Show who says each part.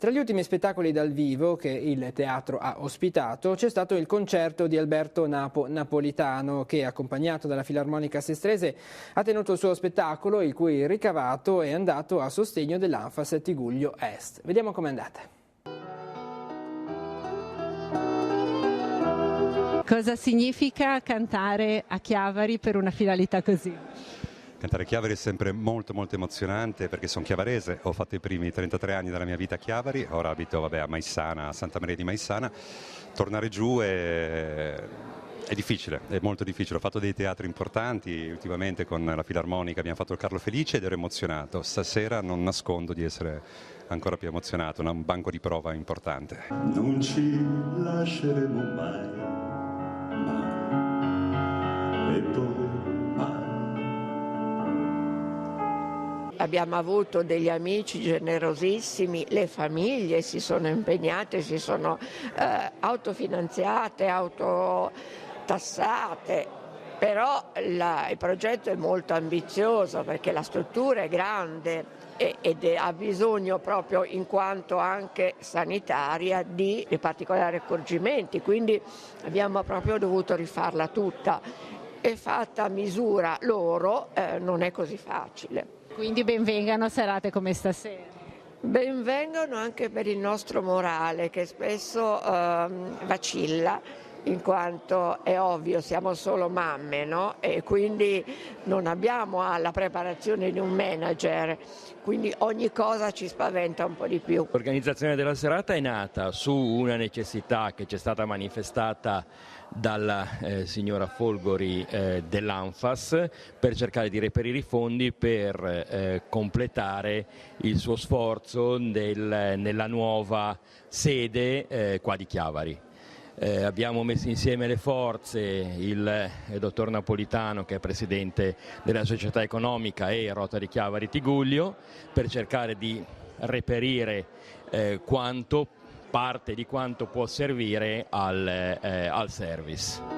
Speaker 1: Tra gli ultimi spettacoli dal vivo che il teatro ha ospitato c'è stato il concerto di Alberto Napolitano che, accompagnato dalla Filarmonica Sestrese, ha tenuto il suo spettacolo, il cui ricavato è andato a sostegno dell'Anfas Tigullio Est. Vediamo com'è andata.
Speaker 2: Cosa significa cantare a Chiavari per una finalità così?
Speaker 3: Cantare a Chiavari è sempre molto emozionante perché sono chiavarese, ho fatto i primi 33 anni della mia vita a Chiavari, ora abito a Maissana, a Santa Maria di Maissana. Tornare giù è difficile, è molto difficile. Ho fatto dei teatri importanti, ultimamente con la Filarmonica abbiamo fatto il Carlo Felice ed ero emozionato. Stasera non nascondo di essere ancora più emozionato, un banco di prova importante.
Speaker 4: Non ci lasceremo mai, mai, e poi mai.
Speaker 5: Abbiamo avuto degli amici generosissimi, le famiglie si sono impegnate, si sono autofinanziate, autotassate, però il progetto è molto ambizioso perché la struttura è grande ed ha bisogno proprio in quanto anche sanitaria di particolari accorgimenti, quindi abbiamo proprio dovuto rifarla tutta e fatta a misura loro non è così facile.
Speaker 2: Quindi benvengano serate come stasera.
Speaker 5: Benvengano anche per il nostro morale che spesso vacilla, in quanto è ovvio siamo solo mamme, no? E quindi non abbiamo la preparazione di un manager, quindi ogni cosa ci spaventa un po' di più.
Speaker 6: L'organizzazione della serata è nata su una necessità che ci è stata manifestata dalla signora Folgori dell'Anfas per cercare di reperire i fondi per completare il suo sforzo nella nuova sede qua di Chiavari. Abbiamo messo insieme le forze, il dottor Napolitano che è presidente della società economica e Rotary Chiavari Tigullio per cercare di reperire parte di quanto può servire al service.